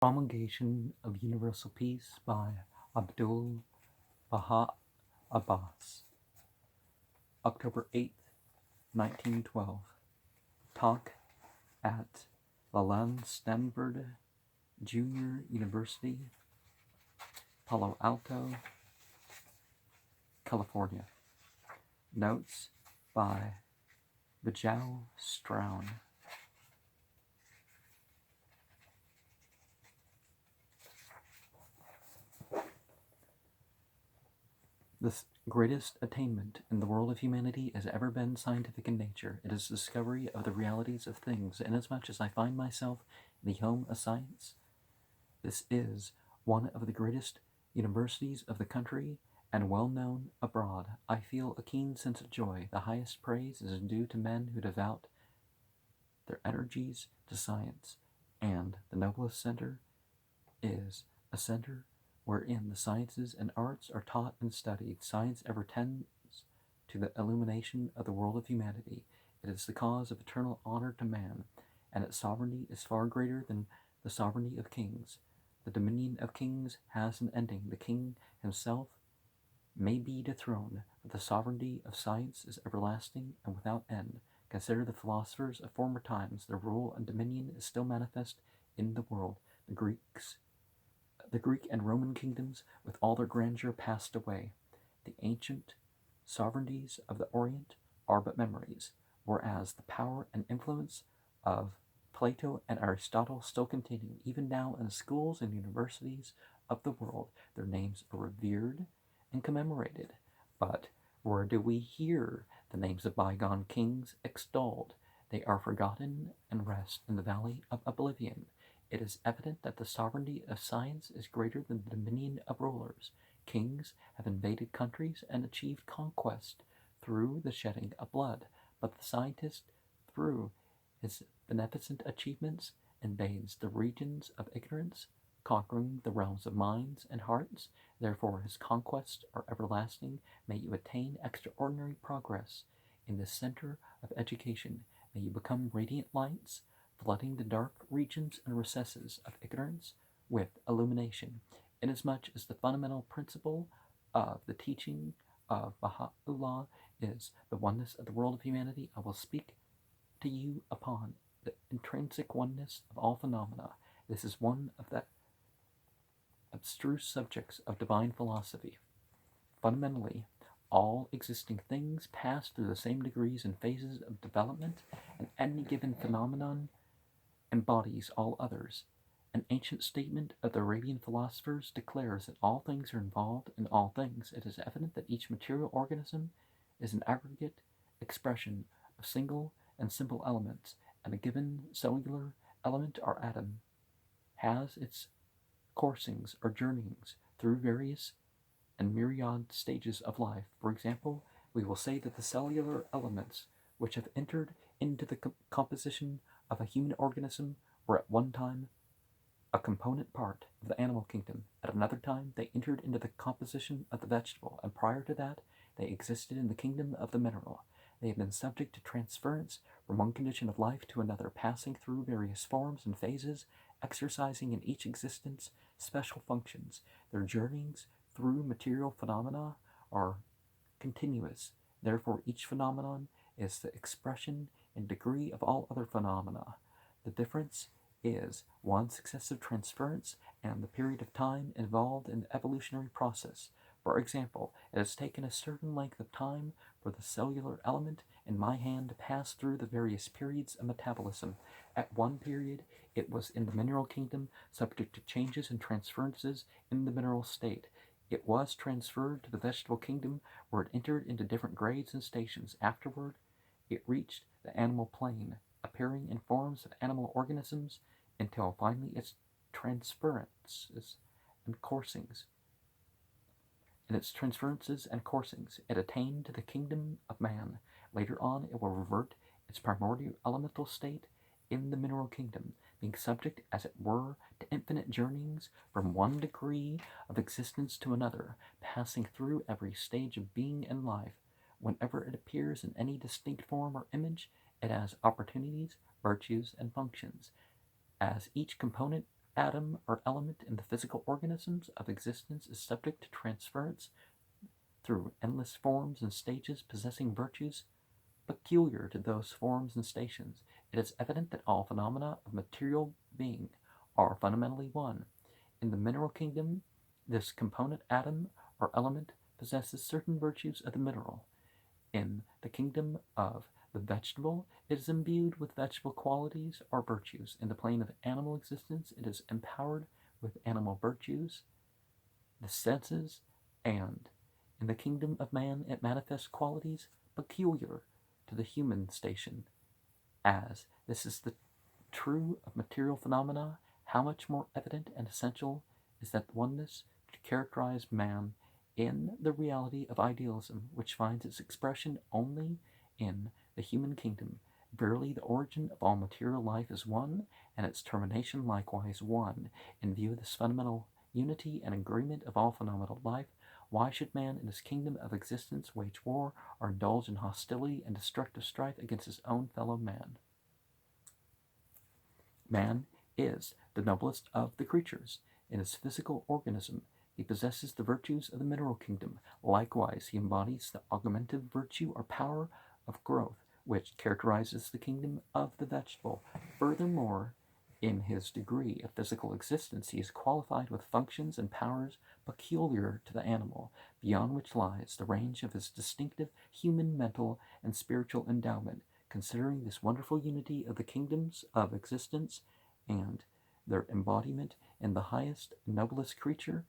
Promulgation of Universal Peace by Abdul Baha Abbas, October 8th, 1912. Talk at Leland Stanford Junior University, Palo Alto, California. Notes by Vijay Strown. The greatest attainment in the world of humanity has ever been scientific in nature. It is the discovery of the realities of things. Inasmuch as I find myself in the home of science, this is one of the greatest universities of the country and well known abroad. I feel a keen sense of joy. The highest praise is due to men who devote their energies to science, and the noblest center is a center wherein the sciences and arts are taught and studied. Science ever tends to the illumination of the world of humanity. It is the cause of eternal honor to man, and its sovereignty is far greater than the sovereignty of kings. The dominion of kings has an ending. The king himself may be dethroned, but the sovereignty of science is everlasting and without end. Consider the philosophers of former times. Their rule and dominion is still manifest in the world. The Greek and Roman kingdoms, with all their grandeur, passed away. The ancient sovereignties of the Orient are but memories, whereas the power and influence of Plato and Aristotle still continue. Even now in the schools and universities of the world, their names are revered and commemorated. But where do we hear the names of bygone kings extolled? They are forgotten and rest in the valley of oblivion. It is evident that the sovereignty of science is greater than the dominion of rulers. Kings have invaded countries and achieved conquest through the shedding of blood, but the scientist, through his beneficent achievements, invades the regions of ignorance, conquering the realms of minds and hearts. Therefore his conquests are everlasting. May you attain extraordinary progress in the center of education. May you become radiant lights, flooding the dark regions and recesses of ignorance with illumination. Inasmuch as the fundamental principle of the teaching of Baha'u'llah is the oneness of the world of humanity, I will speak to you upon the intrinsic oneness of all phenomena. This is one of the abstruse subjects of divine philosophy. Fundamentally, all existing things pass through the same degrees and phases of development, and any given phenomenon embodies all others. An ancient statement of the Arabian philosophers declares that all things are involved in all things. It is evident that each material organism is an aggregate expression of single and simple elements, and a given cellular element or atom has its coursings or journeyings through various and myriad stages of life. For example, we will say that the cellular elements which have entered into the composition of a human organism were at one time a component part of the animal kingdom. At another time, they entered into the composition of the vegetable, and prior to that, they existed in the kingdom of the mineral. They have been subject to transference from one condition of life to another, passing through various forms and phases, exercising in each existence special functions. Their journeyings through material phenomena are continuous. Therefore, each phenomenon is the expression and degree of all other phenomena. The difference is one successive transference and the period of time involved in the evolutionary process. For example, it has taken a certain length of time for the cellular element in my hand to pass through the various periods of metabolism. At one period, it was in the mineral kingdom, subject to changes and transferences in the mineral state. It was transferred to the vegetable kingdom, where it entered into different grades and stations. Afterward, it reached the animal plane, appearing in forms of animal organisms, until finally its transferences and coursings. In its transferences and coursings, it attained to the kingdom of man. Later on, it will revert its primordial elemental state in the mineral kingdom, being subject, as it were, to infinite journeyings from one degree of existence to another, passing through every stage of being and life. Whenever it appears in any distinct form or image, it has opportunities, virtues, and functions. As each component atom or element in the physical organisms of existence is subject to transference through endless forms and stages possessing virtues peculiar to those forms and stations, it is evident that all phenomena of material being are fundamentally one. In the mineral kingdom, this component atom or element possesses certain virtues of the mineral. In the kingdom of the vegetable, it is imbued with vegetable qualities or virtues. In the plane of animal existence, it is empowered with animal virtues, the senses, and in the kingdom of man, it manifests qualities peculiar to the human station. As this is the true of material phenomena, how much more evident and essential is that oneness to characterize man in the reality of idealism, which finds its expression only in the human kingdom. Verily, the origin of all material life is one, and its termination likewise one. In view of this fundamental unity and agreement of all phenomenal life, why should man in his kingdom of existence wage war or indulge in hostility and destructive strife against his own fellow man? Man is the noblest of the creatures. In his physical organism, he possesses the virtues of the mineral kingdom. Likewise, he embodies the augmentative virtue or power of growth, which characterizes the kingdom of the vegetable. Furthermore, in his degree of physical existence, he is qualified with functions and powers peculiar to the animal, beyond which lies the range of his distinctive human mental and spiritual endowment. Considering this wonderful unity of the kingdoms of existence and their embodiment in the highest and noblest creature,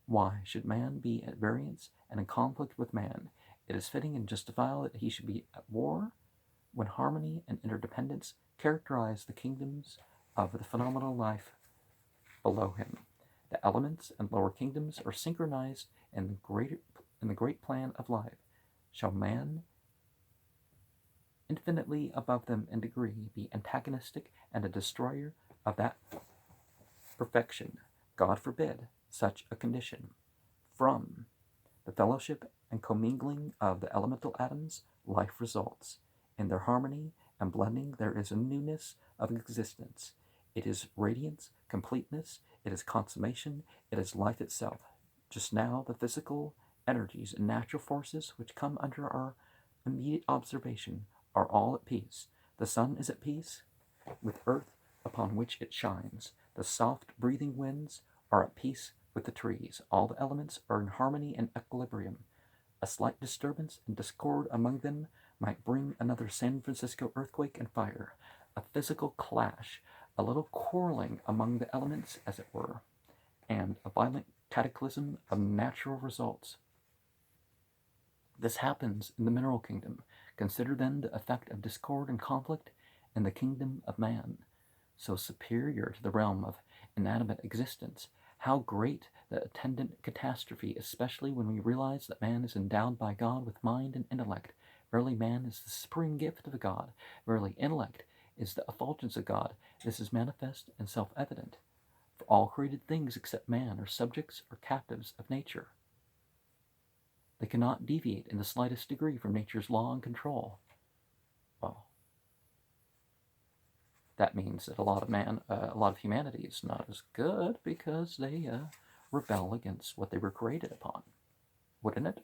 why should man be at variance and in conflict with man? It is fitting and justifiable that he should be at war when harmony and interdependence characterize the kingdoms of the phenomenal life below him. The elements and lower kingdoms are synchronized in the great plan of life. Shall man, infinitely above them in degree, be antagonistic and a destroyer of that perfection? God forbid such a condition. From the fellowship and commingling of the elemental atoms, life results. In their harmony and blending, there is a newness of existence. It is radiance, completeness, it is consummation, it is life itself. Just now, the physical energies and natural forces which come under our immediate observation are all at peace. The sun is at peace with earth upon which it shines. The soft breathing winds are at peace with the trees. All the elements are in harmony and equilibrium. A slight disturbance and discord among them might bring another San Francisco earthquake and fire, a physical clash, a little quarreling among the elements, as it were, and a violent cataclysm of natural results. This happens in the mineral kingdom. Consider then the effect of discord and conflict in the kingdom of man, so superior to the realm of inanimate existence. How great the attendant catastrophe, especially when we realize that man is endowed by God with mind and intellect. Verily, man is the supreme gift of God. Verily, intellect is the effulgence of God. This is manifest and self-evident. For all created things except man are subjects or captives of nature. They cannot deviate in the slightest degree from nature's law and control. Well, that means that a lot of humanity is not as good because they rebel against what they were created upon, wouldn't it?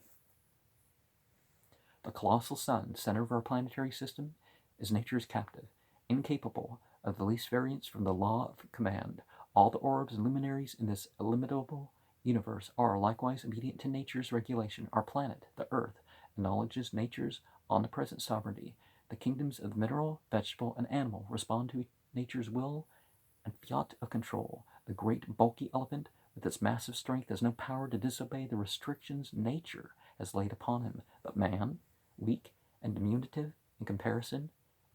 The colossal sun, center of our planetary system, is nature's captive, incapable of the least variance from the law of command. All the orbs and luminaries in this illimitable universe are likewise obedient to nature's regulation. Our planet, the Earth, acknowledges nature's omnipresent sovereignty. The kingdoms of the mineral, vegetable, and animal respond to nature's will and fiat of control. The great bulky elephant, with its massive strength, has no power to disobey the restrictions nature has laid upon him. But man, weak and diminutive in comparison,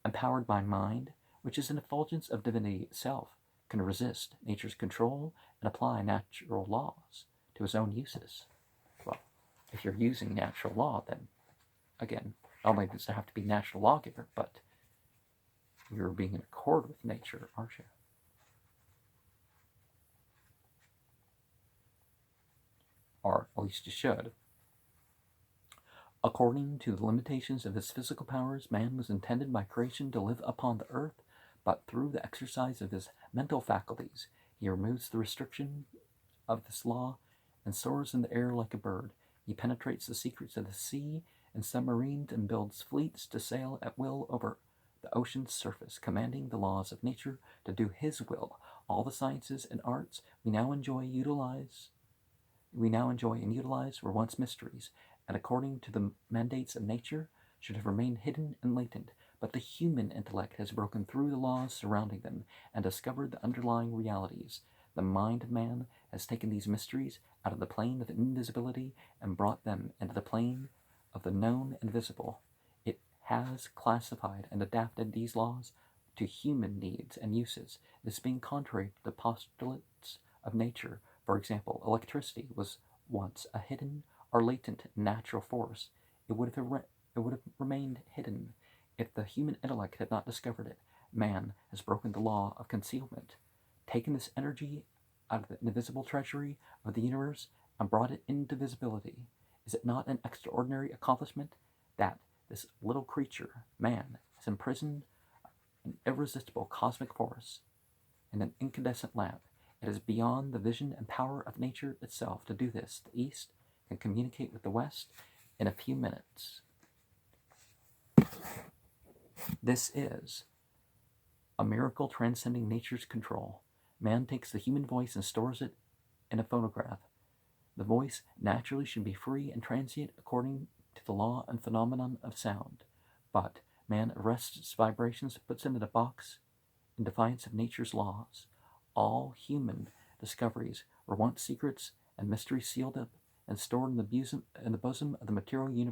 empowered by mind, which is an effulgence of divinity itself, can resist nature's control and apply natural laws to his own uses. Well, if you're using natural law, then, again, not only does there have to be natural lawgiver, but you're being in accord with nature, aren't you? Or at least you should. According to the limitations of his physical powers, man was intended by creation to live upon the earth, but through the exercise of his mental faculties. He removes the restriction of this law and soars in the air like a bird. He penetrates the secrets of the sea and submarines and builds fleets to sail at will over the ocean's surface, commanding the laws of nature to do his will. All the sciences and arts we now enjoy and utilize were once mysteries, and according to the mandates of nature, should have remained hidden and latent. But the human intellect has broken through the laws surrounding them and discovered the underlying realities. The mind of man has taken these mysteries out of the plane of invisibility and brought them into the plane of the known and visible. It has classified and adapted these laws to human needs and uses, this being contrary to the postulates of nature. For example, electricity was once a hidden or latent natural force. It would have remained hidden if the human intellect had not discovered it. Man has broken the law of concealment, taken this energy out of the invisible treasury of the universe and brought it into visibility. Is it not an extraordinary accomplishment that this little creature, man, has imprisoned an irresistible cosmic force in an incandescent lamp? It is beyond the vision and power of nature itself to do this. The East can communicate with the West in a few minutes. This is a miracle transcending nature's control. Man takes the human voice and stores it in a phonograph. The voice naturally should be free and transient according to the law and phenomenon of sound. But man arrests its vibrations, puts them in a box in defiance of nature's laws. All human discoveries were once secrets and mysteries sealed up and stored in the bosom of the material universe.